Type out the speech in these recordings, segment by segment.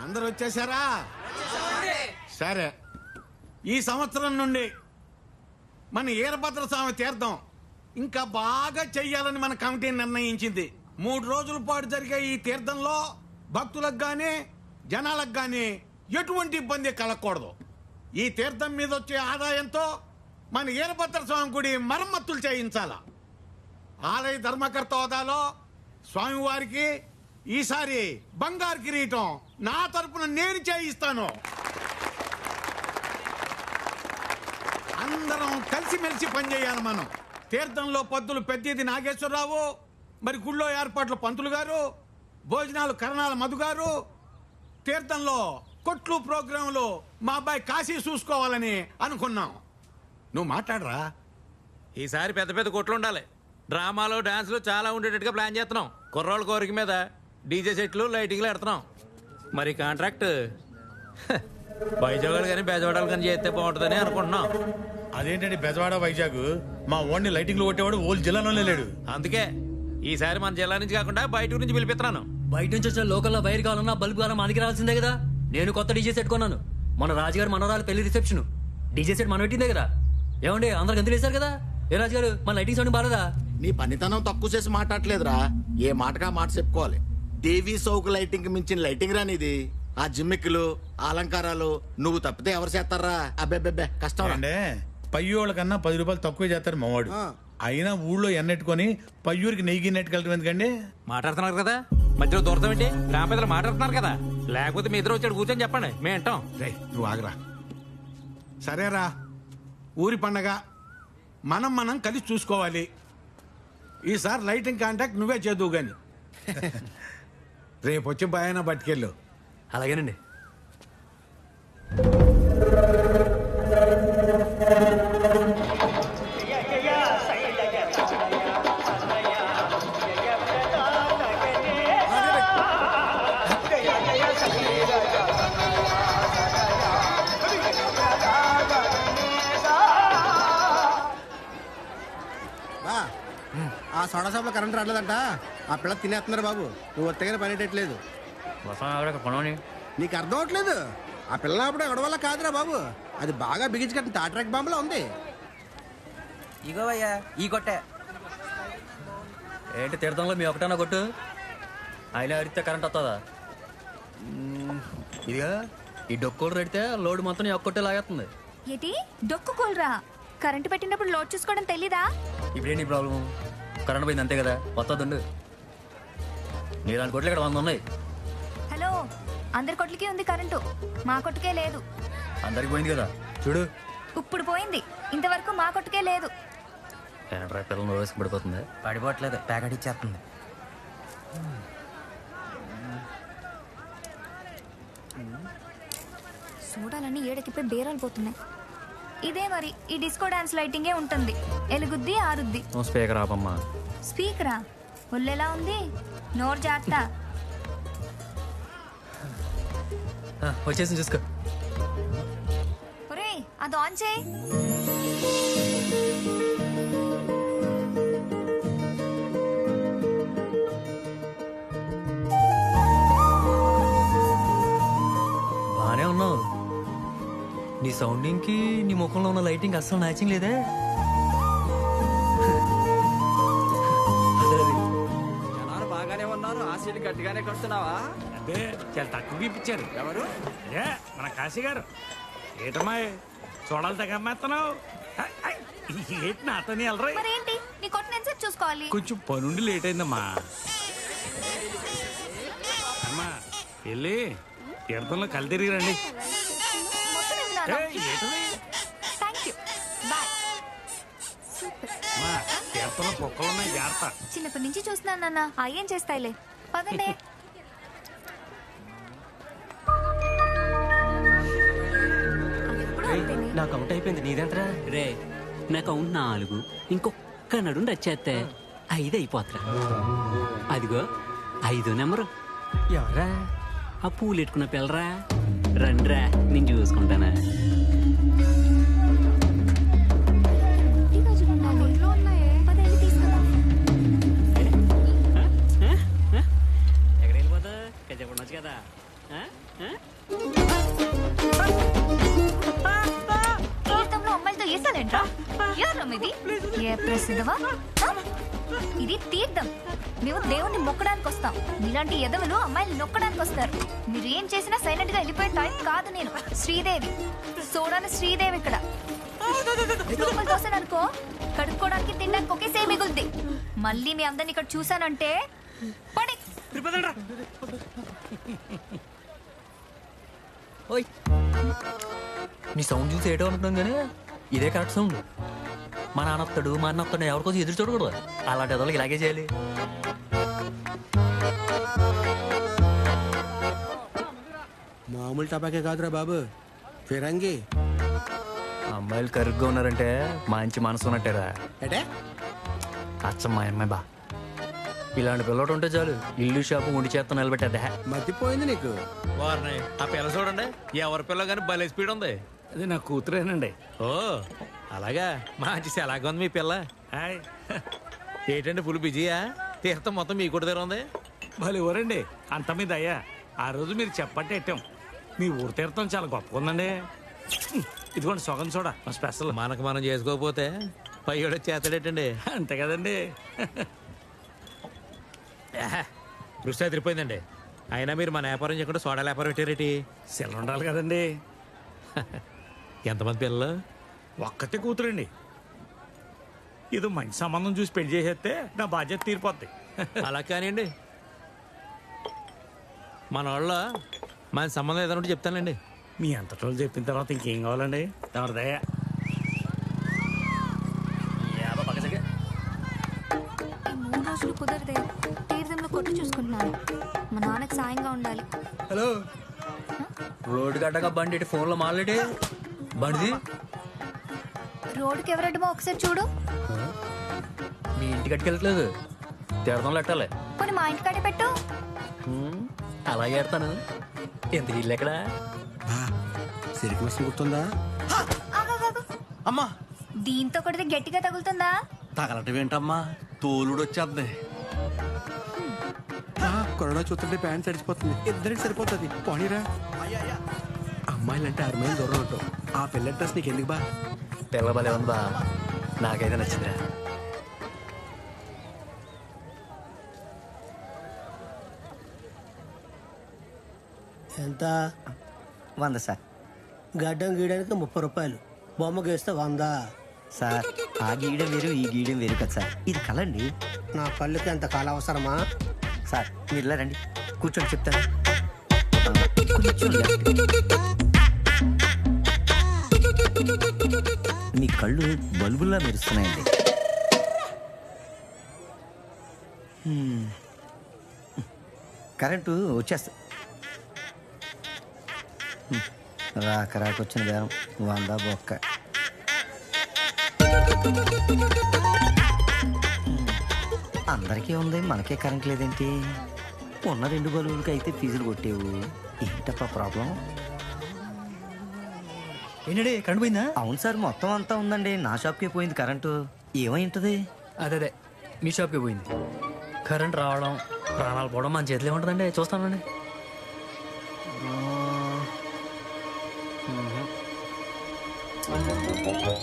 అందరు వచ్చేసారా? సరే, ఈ సంవత్సరం నుండి మన వీరభద్ర స్వామి తీర్థం ఇంకా బాగా చెయ్యాలని మన కమిటీ నిర్ణయించింది. 3 రోజుల పాటు జరిగే ఈ తీర్థంలో భక్తులకు గాని జనాలకు గాని ఎటువంటి ఇబ్బంది కలగకూడదు. ఈ తీర్థం మీద వచ్చే ఆదాయంతో మన వీరభద్ర స్వామి గుడి మరమ్మతులు చేయించాల. ఆలయ ధర్మకర్త హోదాలో స్వామివారికి ఈసారి బంగారు కిరీటం నా తరపున నేను చేయిస్తాను. అందరం కలిసిమెలిసి పనిచేయాలి. మనం తీర్థంలో పద్దులు పెద్దది నాగేశ్వరరావు, మరి గుళ్ళో ఏర్పాట్లు పంతులు గారు, భోజనాలు కరణాల మధు గారు, తీర్థంలో కొట్లు ప్రోగ్రాంలు మా అబ్బాయి కాశీ చూసుకోవాలని అనుకున్నాం. నువ్వు మాట్లాడరా. ఈసారి పెద్ద పెద్ద కొట్లు ఉండాలి. డ్రామాలు డాన్సులు చాలా ఉండేటట్టుగా ప్లాన్ చేస్తున్నాం. కుర్రోళ్ళ కోరిక మీద డీజే సెట్లు లైటింగ్లు పెడుతున్నాం. మరి కాంట్రాక్ట్ వైజాగ్ కానీ బెజవాడలు కానీ చేస్తే బాగుంటుందని అనుకుంటున్నాం. అదేంటండి బెజవాడ వైజాగ్? మా ఓన్ని లైటింగ్లు కొట్టేవాడు ఓల్ జిల్లాలోనే లేడు. అందుకే ఈసారి మన జిల్లా నుంచి కాకుండా బయట నుంచి పిలిపిస్తున్నాను. బయట నుంచి వచ్చిన లోకల్లో వైర్ కావాలన్నా బల్బు కావాలన్నా మనకి రావాల్సిందే కదా. నేను కొత్త డీజే సెట్ కొన్నాను. మన రాజుగారు మనవరాలు పెళ్లి రిసెప్షన్ డీజే సెట్ మనం పెట్టిందే కదా. ఏమండి అందరు గంతులు వేశారు కదా. ఏ రాజుగారు మన లైటింగ్ సౌండ్ బాలేదా? నీ పనితనం తక్కువ చేసి మాట్లాడలేదురా. ఏ మాటగా మాట చెప్పుకోవాలి. టీవీ సౌకు లైటింగ్ మించిన లైటింగ్ రానిది. ఆ జిమ్మిక్కులు అలంకారాలు నువ్వు తప్పితే ఎవరు చేస్తారా? అబ్బెబ్బెబ్బే కష్టం. అంటే పయ్యోళ్ళ కన్నా 10 రూపాయలు తక్కువ చేస్తారు మావాడు. అయినా ఊళ్ళో ఎన్నెట్టుకొని పయ్యూరికి నెయ్యి నెట్టుకెళ్ళటం ఎందుకండి? మాట్లాడుతున్నారు కదా, మధ్యలో దూరతం ఏంటి? గ్రామ పెద్దలు మాట్లాడుతున్నారు కదా, లేకపోతే మీ ఇద్దరు వచ్చాడు కూర్చొని చెప్పండి, మేము వింటాం. రేయ్, నువ్వు ఆగరా. సరేరా, ఊరి పండగ మనం కలిసి చూసుకోవాలి. ఈసారి లైటింగ్ కాంటాక్ట్ నువ్వే చేదువు గాని. రేపు వచ్చి భయాన పట్టుకెళ్ళు. అలాగేనండి. ఆ సోడా షాప్ లో కరెంట్ రావట్లేదంట. ఆ పిల్ల తినేస్తున్నారు బాబు. నువ్వు ఒత్తగానే పనిటట్లేదు. నీకు అర్థం అవట్లేదు. ఆ పిల్ల అప్పుడు ఎవడ వల్ల కాదురా బాబు. అది బాగా బిగించి కట్టిన తాట్రాక్ బాంబులో ఉంది. ఇగోవయ్యా ఈ కొట్టే ఏంటి తీర్థంలో మీ ఒకటన్నా కొట్టు. అయినా అడిగితే కరెంట్ వస్తుందా? ఇదిగా ఈ డొక్కోడు పెడితే లోడ్ మొత్తం ఒక్కొట్టే లాగేస్తుంది. ఏంటి డొక్కు కూలరా? కరెంటు పెట్టినప్పుడు లోడ్ చూసుకోవడం తెలీదా? ఇప్పుడేంటి ప్రాబ్లం? కరెంట్ పోయింది అంతే కదా, వస్తుందండు. నీలాంటి కొట్లు ఇక్కడ 100 ఉన్నాయి. హలో, అందరి కొట్లకి ఉంది కరెంటు, మా కొట్టుకే లేదు. అందరికి పోయింది కదా చూడు. ఇప్పుడు పోయింది, ఇంతవరకు మా కొట్టుకే లేదు. ఏంట్రా పిల్లలు వేసుకు పడిపోతుంది? పడిపోవట్లేదు, ప్యాకెట్ ఇచ్చేస్తుంది. చూడాలని ఏడకిపోయి బేరాలు పోతున్నాయి. ఇదే మరి ఈ డిస్కో డాన్స్ లైటింగే ఉంటుంది. ఎలుగుద్ది ఆరుద్ది. స్పీకర్ ఆపమ్మా. స్పీకరా? ఒళ్ళెలా ఉంది, నోరు జాగ్రత్త. వచ్చేసి చూసుకో. ఒరే అది ఆన్ చేయి. బానే ఉన్నావు. నీ సౌండింగ్ కి నీ ముఖంలో ఉన్న లైటింగ్ అస్సలు మ్యాచింగ్ లేదే. జనాలు బాగానే ఉన్నారు. ఆశీలు గట్టిగానే కొడుతున్నావా? అదే చాలా తక్కువ ఇప్పించారు. ఎవరు? అదే మన కాశీ గారు. ఏటమ్మా చూడాలి తగ్గమ్మేస్తున్నావు? ఏంటి నాతో వెళ్ళరా? మరేంటి నీ కొట్టిన ఎంతసేపు చూసుకోవాలి? కొంచెం పనుండి లేట్ అయిందమ్మా. అమ్మా వెళ్ళి తీర్థంలో కళ్ళు తిరిగి రండి. Thank you, bye. తీర్థంలో కుక్కలు ఉన్నాయి, జాగ్రత్త. చిన్నప్పటి నుంచి చూస్తున్నాను నాన్న. ఏం చేస్తాయిలే, పదండి. నా కౌంట్ అయిపోయింది. నీదెంతరా? రే నా కౌంట్ 4. ఇంకొక్క నడు రచ్చేస్తే 5 అయిపోతురా. అదిగో 5 నెంబరు. ఎవరా? ఆ పూలు ఎట్టుకున్న పిల్లరా. రండ్రా నేను చూసుకుంటానా. ఎక్కడ వెళ్ళిపోతా చెప్పండొచ్చు కదా. తీర్థంలో అమ్మాయిలతో వేసాలేంట్రా? ఎవరు ఇది? ఏ ప్రసిద్ధవా? ఇది తీర్థం. మేము దేవుణ్ణి మొక్కడానికి వస్తాం. మీలాంటి ఎదవలు అమ్మాయిలు నొక్కడానికి వస్తారు. మీరు ఏం చేసినా సైలెంట్ గా వెళ్ళిపోయే టైప్ కాదు నేను. శ్రీదేవి, సోడాని శ్రీదేవి ఇక్కడ. లోపల తోసాననుకో, కడుక్కోవడానికి తినడానికి ఒకేసే మిగులుద్ది. మళ్ళీ మీ అందరిని ఇక్కడ చూసానంటే పడి. ఓయ్, నీ సౌండ్ చూసి ఏటో అనుకున్నాం కానీ ఇదే కరెక్ట్ సౌండ్. మా నాన్నొస్తాడు మా అన్న వస్తాడు ఎవరికోసం ఎదురు చూడకూడదు. అలాంటి ఎదలకి ఇలాగే చేయాలి. మామూలు టపాకే కాదురా బాబు, ఫిరంగి. అమ్మాయిలు కరుగ్గా ఉన్నారంటే మంచి మనసు ఉన్నట్టేరా. అంటే అచ్చం మా అమ్మాయి బా. ఇలాంటి పిల్లడు ఉంటే చాలు ఇల్లు షాపు ఉండి చేత్తో నిలబెట్టేద్దా. మతిపోయింది నీకు. వారిని ఆ పిల్ల చూడండి, ఎవరి పిల్ల కానీ భలే స్పీడ్ ఉంది. అది నా కూతురేనండి. ఓ అలాగా, మంచి ఎలాగ ఉంది మీ పిల్ల? హాయ్. ఏంటండి ఫుల్ బిజీయా? తీర్థం మొత్తం మీ కూడా దగ్గర ఉంది. భలే ఊరండి, అంత మీద అయ్యా. ఆ రోజు మీరు చెప్పట్టే ఎట్టాం. మీ ఊరు తీర్థం చాలా గొప్పగా ఉందండి. ఇదిగోండి సొగం చూడ మా స్పెషల్. మనకు మనం చేసుకోకపోతే పయ్యోడు చేస్తాడేటండి. అంతే కదండి. కృషి అదిరిపోయిందండి. అయినా మీరు మన వ్యాపారం చేయకుండా సోడా వ్యాపారం పెట్టారేటి? సెల్ ఉండాలి కదండి. ఎంతమంది పిల్లలు? ఒక్కతే కూతురండి. ఏదో మంచి సంబంధం చూసి పెళ్లి చేసేస్తే నా బాధ్యత తీరిపోద్ది. అలా కానివ్వండి, మన వాళ్ళ మన సంబంధం ఏదైనా ఉంటే చెప్తానండి. మీ అంతటోళ్ళు చెప్పిన తర్వాత ఇంకేం కావాలండి? ఎవరిదయ్యా? ఈ 3 రోజులు కుదరదే. తీర్థంలో కొట్టు చూసుకుంటున్నాను. మా నాన్నకి సాయంగా ఉండాలి. హలో, రోడ్డు గడ్డగా బండి ఇటు ఫోన్లో మాట్లాడి బండిది. రోడ్డుకి ఎవరడ్డమో ఒకసారి చూడు. మీ ఇంటికి కట్టుకెళ్ళట్లేదు, తీర్థంలో పెట్టాలి. కొన్ని మా ఇంటి కాడే పెట్టు. అలాగే ఎడతాను. ఎంత ఇల్లు ఎక్కడ? సిరికి మిషన్ గుర్తుందా? ఆగాగాగు. అమ్మా దీంతో కొడితే గట్టిగా తగులుతుందా? తగలటం ఏంటమ్మా, తోలుడు వచ్చేద్ది. కరోనా చూస్తుంటే ప్యాంట్ సరిపోతుంది. ఇద్దరికి సరిపోతుంది. పోనీరా. అమ్మాయిలంటే 6 మైలు దూరం ఉంటావు. ఆ పిల్ల డ్రెస్ నీకు ఎందుకు బా? పిల్ల భలే ఉంది బా, నాకైతే నచ్చిందిరా. ఎంత? 100 సార్. గడ్డం గీయడానికి 30 రూపాయలు. బొమ్మ గీస్తే 100. సార్ ఆ గీయడం వేరు ఈ గీయడం వేరు కదా సార్, ఇది కలండి. నా కళ్ళుకి ఎంత కాలం అవసరమా? సార్ మీరు ఇలా రండి, కూర్చొని చెప్తాను. మీ కళ్ళు బల్బుల్లా మెరుస్తున్నాయండి. కరెంటు వచ్చేస్తా. రాకొచ్చిన బేరం 100 బొక్క. అందరికీ ఉంది, మనకే కరెంట్ లేదేంటి? ఉన్న 2 బల్బులకి అయితే ఫీజులు కొట్టేవు. ఏంటప్పా ప్రాబ్లం? ఏంటండి కరెంట్ పోయిందా? అవును సార్, మొత్తం అంతా ఉందండి. నా షాప్కే పోయింది కరెంటు. ఏమై ఉంటుంది? అదే మీ షాప్కి పోయింది. కరెంట్ రావడం ప్రాణాలు పోవడం మన చేతిలో ఉంటుందండి. చూస్తానండి.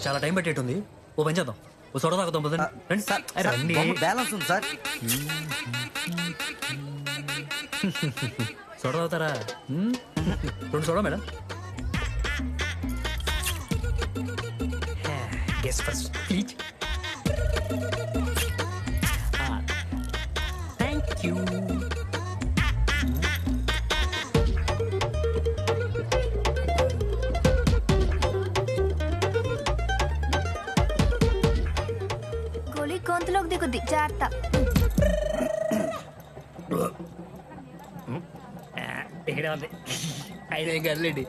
చాలా టైం పెట్టేటుంది. ఓ పని చేద్దాం, ఓ సొడ తాగుతాం. రండి సార్, రండి. బ్యాలెన్స్ ఉంది సార్. సొడ తాగుతారా? 2 soda madam. Guest first please. Thank you. గోళీ గొంతులోకి దిగుద్ది, జాగ్రత్త. ఇక్కడ ఉంది. అయినా ఏం కదలేండి,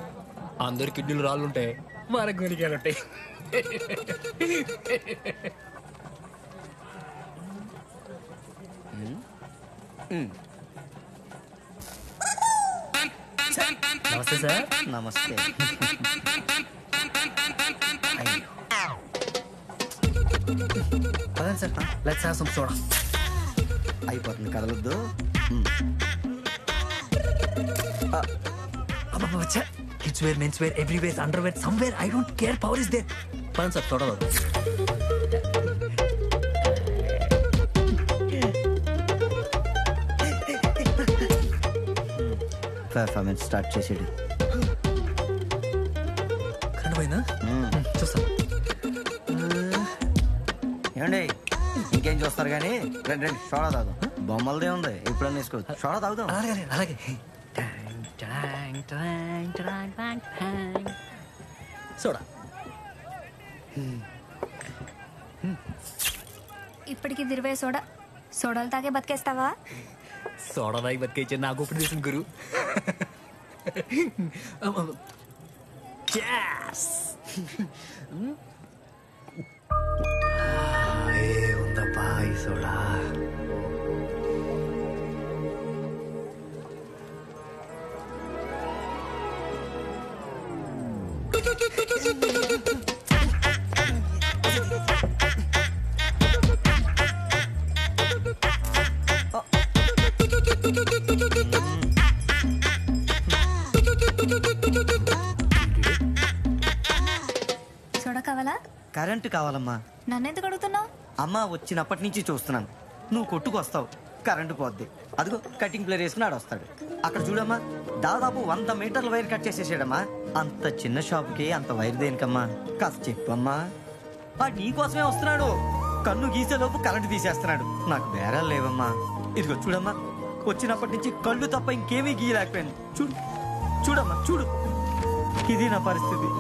అందరు కిడ్నీలు రాళ్ళు ఉంటాయి, మన గోలికాయలు ఉంటాయి. నమస్తే సార్. నమస్తే. అదే sir, let's have some soda. అయిపోతుంది, కదలొద్దు. Kids wear men's wear everywhere underwear somewhere I don't care power is there పని సార్ చూడదు పర్ఫార్మెన్స్ స్టార్ట్ చేసేది కరెంట్ పోయిందా చూస్తా ఏమండి ఇంకేం చూస్తారు కానీ రండి రండి సోడా తాగుదాం బొమ్మలదే ఉంది ఎప్పుడన్నా వేసుకోవచ్చు సోడా తాగుదాం అలాగే అలాగే సోడా ఇప్పటికి 20 సోడా సోడాలు తాగే బతికేస్తావా? సోడా తాగి బతికేచ్చే నాకు ఇప్పుడు తీసింది గురు. ఉందప్పా ఈ సోడా. సోడా కావాలా? కరెంటు కావాలమ్మా. నన్నెందుకు అడుగుతున్నావు? అమ్మ వచ్చినప్పటి నుంచి చూస్తున్నాను నువ్వు కొట్టుకొస్తావు కరెంటు పోద్ది. అదిగో కటింగ్ ప్లేర్ వేసుకుని ఆడొస్తాడు. అక్కడ చూడమ్మా దాదాపు 100 మీటర్ల వైర్ కట్ చేసేసాడమ్మా. అంత చిన్న షాప్కి అంత వైర్ దేనికమ్మా? కాస్త చెప్పమ్మా. నీకోసమే వస్తున్నాడు. కన్ను గీసేలోపు కరెంటు తీసేస్తున్నాడు. నాకు బేరాలు లేవమ్మా. ఇదిగో చూడమ్మా వచ్చినప్పటి నుంచి కళ్ళు తప్ప ఇంకేమీ గీయలేకపోయాను. చూడు చూడమ్మా చూడు ఇది నా పరిస్థితి.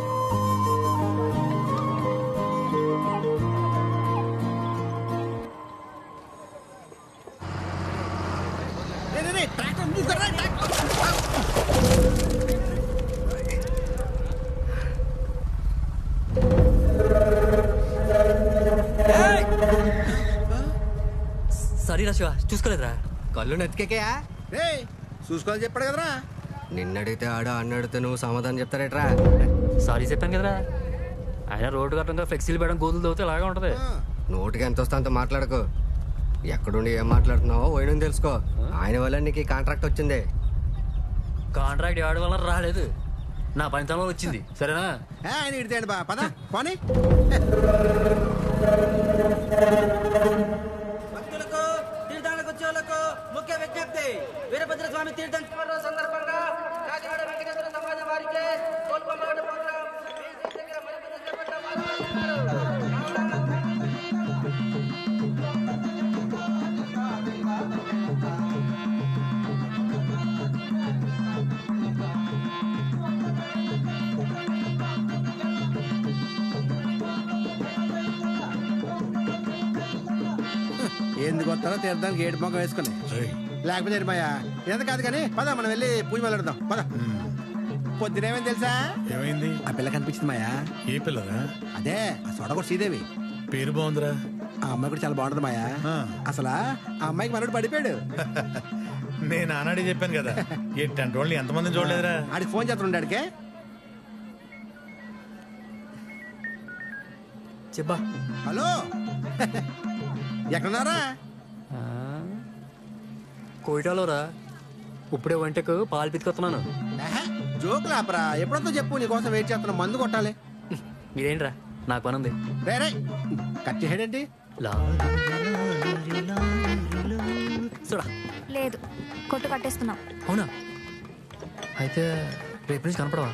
సారీ రా శివ చూసుకోలేదురా. కళ్ళు నెత్తికెక్కయా చూసుకోవాలని చెప్పాడు కదరా. నిన్నడిగితే ఆడ అన్నడితే నువ్వు సమాధానం చెప్తారేట్రా. సారీ చెప్పాను కదరా. ఆయన రోడ్డు కట్టంగా ఫ్లెక్సీలు పెట్టడం గోతులు తవ్వుతే ఇలాగే ఉంటది. నోటికి ఎంత వస్తే అంత మాట్లాడకు. ఎక్కడుండి ఏం మాట్లాడుతున్నావో పోయిన తెలుసుకో. ఆయన వల్ల నీకు కాంట్రాక్ట్ వచ్చింది. కాంట్రాక్ట్ ఎవరి వల్ల రాలేదు, నా పనితనంలో వచ్చింది. సరేనా? ఆయన ఇడితేండి బా పద పోనీ. భక్తులకు తీర్థానికి వచ్చేవాళ్ళకు ముఖ్య విజ్ఞప్తి. వీరభద్ర స్వామి తీర్థం సందర్భంగా కాకినాడ వెంకటేశ్వర సమాజం వారికి కోల్కొండ ప్రోగ్రాం ఎందుకు వస్తారో తీర్థానికి ఏడు మొక్క వేసుకుని లేకపోతే ఏడుమాయా ఎంత కాదు కానీ పద మనం వెళ్ళి పూజ మొదలెడదాం పద. పొద్దునేమని తెలుసా? ఏమైంది? ఆ పిల్ల కనిపించింది మాయా. ఏ పిల్లరా? అదే ఆ సొడగొడు శ్రీదేవి. పేరు బాగుందిరా. ఆ అమ్మాయి కూడా చాలా బాగుంటుంది మాయా. అసలు ఆ అమ్మాయికి మనోడు పడిపోయాడు. నేను ఆనాడే చెప్పాను కదా ఎట్టంటి వాళ్ళు ఎంతమంది చూడలేదురా. ఆడికి ఫోన్ చేస్తుండే ఆడికే. చెప్పా. హలో ఎక్కడున్నారా? కోయిటాలోరా. ఇప్పుడే వంటకు పాలు పితుకొస్తున్నాను. జోకులు ఆపరా. ఎప్పుడంతో చెప్పు నీకోసం వెయిట్ చేస్తున్నా. మందు కొట్టాలి. మీరేంట్రా నాకు పని ఉంది. రే కట్ చేయడేంటి? చూడా లేదు కొట్టు కట్టేస్తున్నాం. అవునా? అయితే రేపు నుంచి కనపడవా?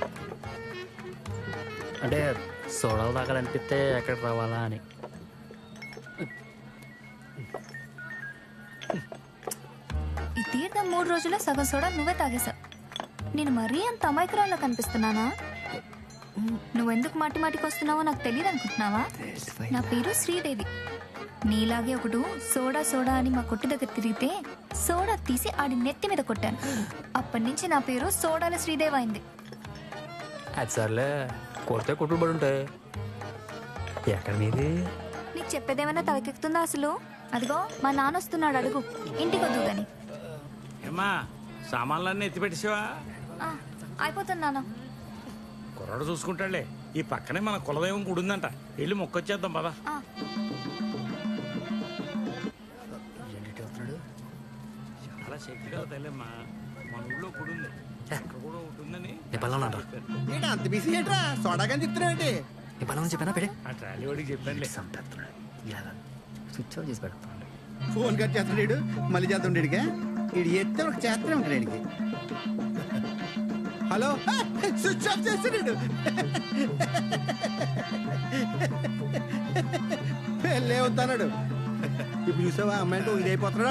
అంటే సోడాలు తాగాలనిపిస్తే ఎక్కడికి రావాలా అని. ఈ తీర్థం 3 రోజుల్లో సగం సోడా నువ్వే తాగేశావు. నేను మరీ అంత అమాయకురాల్లో కనిపిస్తున్నానా? నువ్వెందుకు మాటి మాటికి వస్తున్నావో నాకు తెలియదు అనుకుంటున్నావా? నా పేరు శ్రీదేవి. నీలాగే ఒకడు సోడా సోడా అని మా కొట్టు దగ్గర తిరిగితే సోడా తీసి ఆడి నెత్తి మీద కొట్టాను. అప్పటి నుంచి నా పేరు సోడాల శ్రీదేవి అయింది. అది సర్లే, కొడితే కొట్టుడు పడి ఉంటాయి. ఎక్కడ మీది? నీకు చెప్పేదేమైనా తలకెక్కుతుందా అసలు? అదిగో మా నాన్న వస్తున్నాడు, అడుగు. ఇంటికి వద్దు గాని. ఏమా సామాన్లన్నీ ఎత్తిపెట్టేసావా? అయిపోతుంది నాన్న. కుర్రాడు చూసుకుంటాడులే. ఈ పక్కనే మన కులదైవం గుడి ఉందంట, వెళ్ళి మొక్కొచ్చేద్దాం పదా. చాలా శక్తి కదా తల్లమ్మా. మన ఊళ్ళో గుడి ఉంది, అక్కడ కూడా ఒకటి ఉందని నేను పనులు రా. ఏంటి అంత బిజీ ఏంట్రా సోడా కానీ చెప్తున్నావు ఏంటి? నేను పనులు చెప్పానా పెడే ఆ ట్రాలీ వాడికి చెప్పండి. స్విచ్ ఆఫ్ చేసి పెడతాను. ఫోన్ కట్ చేస్తున్నాడు మళ్ళీ చేస్తుండే ఇడు ఎత్తే ఒక చేస్తూనే ఉంటాడు ఈడికి. హలో స్విచ్ ఆఫ్ చేస్తున్నాడు. వెళ్ళే వద్దన్నాడు. ఇప్పుడు చూసావా అమ్మాయితో ఇదైపోతున్నాడు.